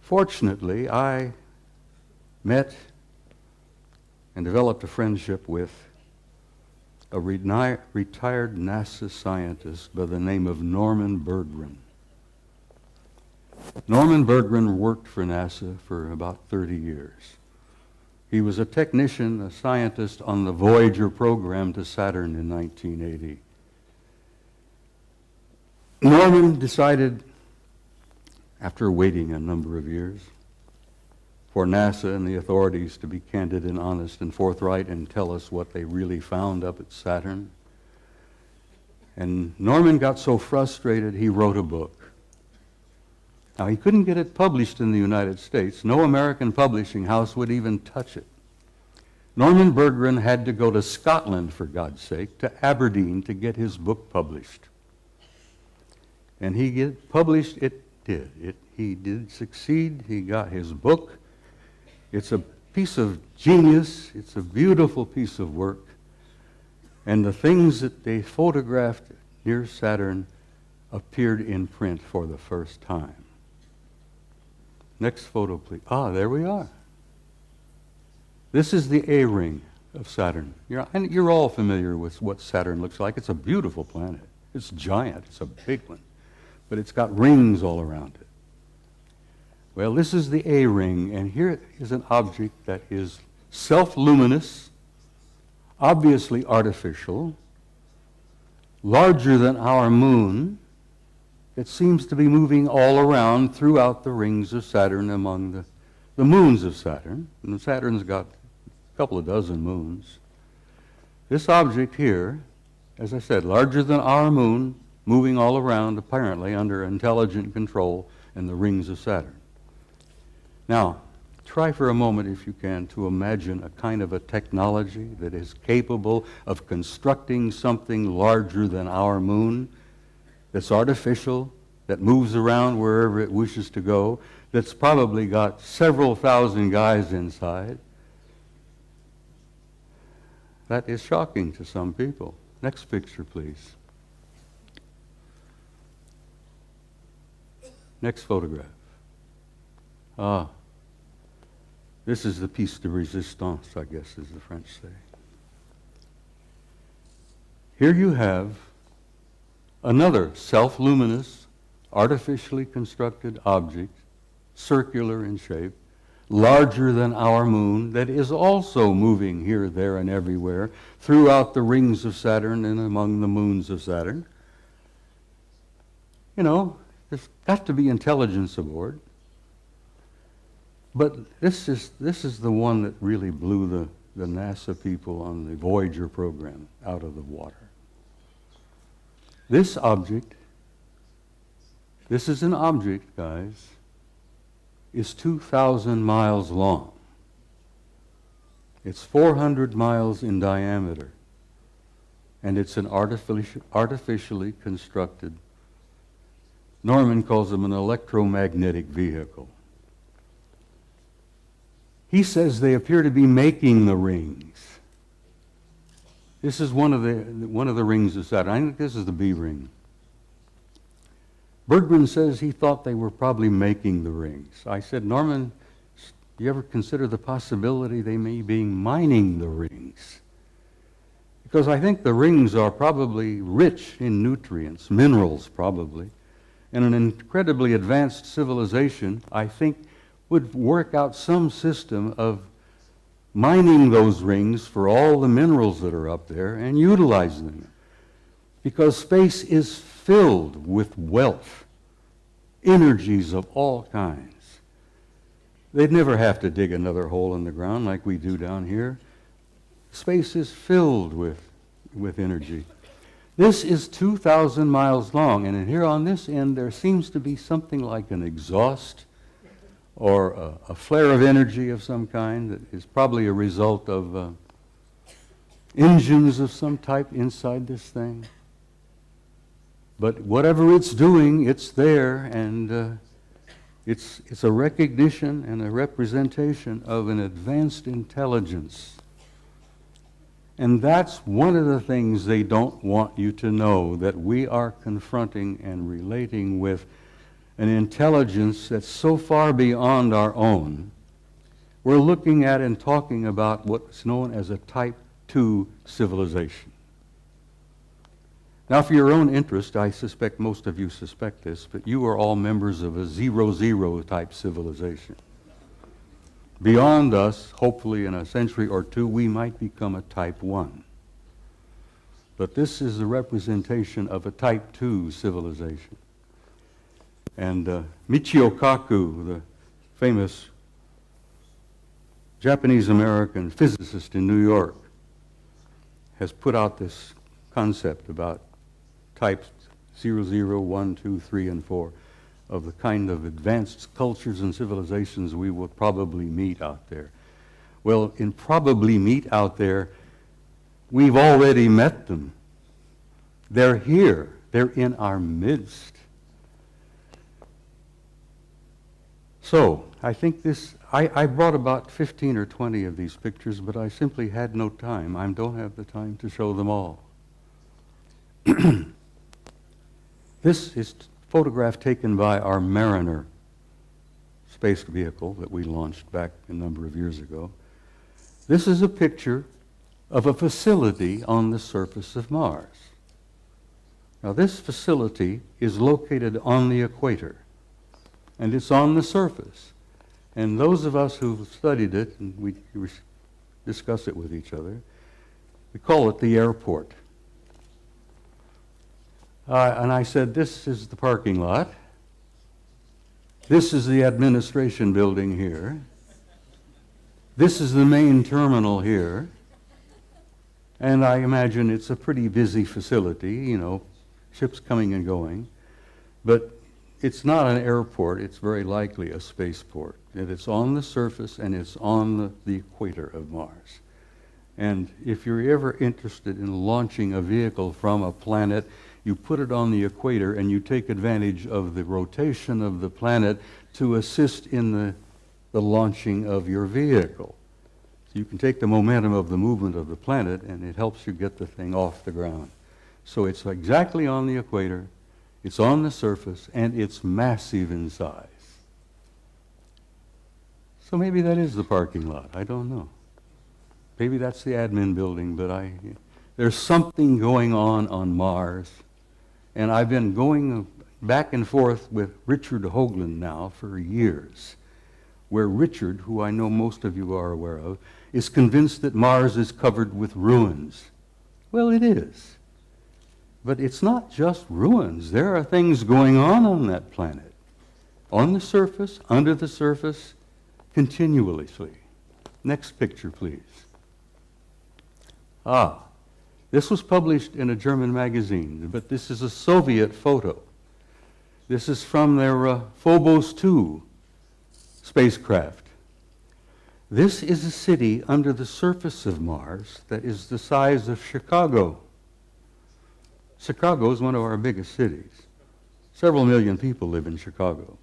Fortunately, I met and developed a friendship with a retired NASA scientist by the name of Norman Berggren. Norman Berggren worked for NASA for about 30 years. He was a technician, a scientist on the Voyager program to Saturn in 1980. Norman decided, after waiting a number of years, for NASA and the authorities to be candid and honest and forthright and tell us what they really found up at Saturn. And Norman got so frustrated he wrote a book. Now, he couldn't get it published in the United States. No American publishing house would even touch it. Norman Berggren had to go to Scotland, for God's sake, to Aberdeen to get his book published. And he published, he did succeed. He got his book. It's a piece of genius. It's a beautiful piece of work. And the things that they photographed near Saturn appeared in print for the first time. Next photo, please. Ah, there we are. This is the A-ring of Saturn. You're all familiar with what Saturn looks like. It's a beautiful planet. It's giant. It's a big one. But it's got rings all around it. Well, this is the A-ring, and here is an object that is self-luminous, obviously artificial, larger than our moon. It seems to be moving all around throughout the rings of Saturn among the moons of Saturn. And Saturn's got a couple of dozen moons. This object here, as I said, larger than our moon, moving all around, apparently under intelligent control in the rings of Saturn. Now, try for a moment, if you can, to imagine a kind of a technology that is capable of constructing something larger than our moon, that's artificial, that moves around wherever it wishes to go, that's probably got several thousand guys inside. That is shocking to some people. Next picture, please. Next photograph. This is the piece de resistance, I guess, as the French say. Here you have another self-luminous, artificially constructed object, circular in shape, larger than our moon, that is also moving here, there, and everywhere throughout the rings of Saturn and among the moons of Saturn. You know, there's got to be intelligence aboard. But this is the one that really blew the NASA people on the Voyager program out of the water. This object, this is an object, guys, is 2,000 miles long. It's 400 miles in diameter. And it's an artificially constructed, Norman calls them an electromagnetic vehicle. He says they appear to be making the rings. This is one of the rings of Saturn. I think this is the B ring. Berggren says he thought they were probably making the rings. I said, Norman, do you ever consider the possibility they may be mining the rings? Because I think the rings are probably rich in nutrients, minerals probably, and an incredibly advanced civilization, I think, would work out some system of mining those rings for all the minerals that are up there and utilizing them. Because space is filled with wealth, energies of all kinds. They'd never have to dig another hole in the ground like we do down here. Space is filled with energy. This is 2,000 miles long, and here on this end there seems to be something like an exhaust or a flare of energy of some kind that is probably a result of engines of some type inside this thing. But whatever it's doing, it's there, and it's a recognition and a representation of an advanced intelligence. And that's one of the things they don't want you to know, that we are confronting and relating with an intelligence that's so far beyond our own, we're looking at and talking about what's known as a type 2 civilization. Now, for your own interest, I suspect most of you suspect this, but you are all members of a 0-0 type civilization. Beyond us, hopefully in a century or two, we might become a type 1. But this is the representation of a type 2 civilization. And Michio Kaku, the famous Japanese-American physicist in New York, has put out this concept about types 0, 1, 2, 3, and 4 of the kind of advanced cultures and civilizations we will probably meet out there. Well, in probably meet out there, we've already met them. They're here. They're in our midst. So, I think I brought about 15 or 20 of these pictures, but I simply had no time. I don't have the time to show them all. This is a photograph taken by our Mariner space vehicle that we launched back a number of years ago. This is a picture of a facility on the surface of Mars. Now, this facility is located on the equator, and it's on the surface. And those of us who've studied it, and we discuss it with each other, we call it the airport. And I said, this is the parking lot. This is the administration building here. This is the main terminal here. And I imagine it's a pretty busy facility, you know, ships coming and going. But it's not an airport, it's very likely a spaceport. And it's on the surface and it's on the equator of Mars. And if you're ever interested in launching a vehicle from a planet, you put it on the equator and you take advantage of the rotation of the planet to assist in the launching of your vehicle. So you can take the momentum of the movement of the planet and it helps you get the thing off the ground. So it's exactly on the equator, it's on the surface, and it's massive in size. So maybe that is the parking lot, I don't know. Maybe that's the admin building, but there's something going on Mars. And I've been going back and forth with Richard Hoagland now for years, where Richard, who I know most of you are aware of, is convinced that Mars is covered with ruins. Well, it is. But it's not just ruins. There are things going on that planet, on the surface, under the surface, continuously. Next picture, please. This was published in a German magazine, but this is a Soviet photo. This is from their Phobos 2 spacecraft. This is a city under the surface of Mars that is the size of Chicago. Chicago is one of our biggest cities. Several million people live in Chicago.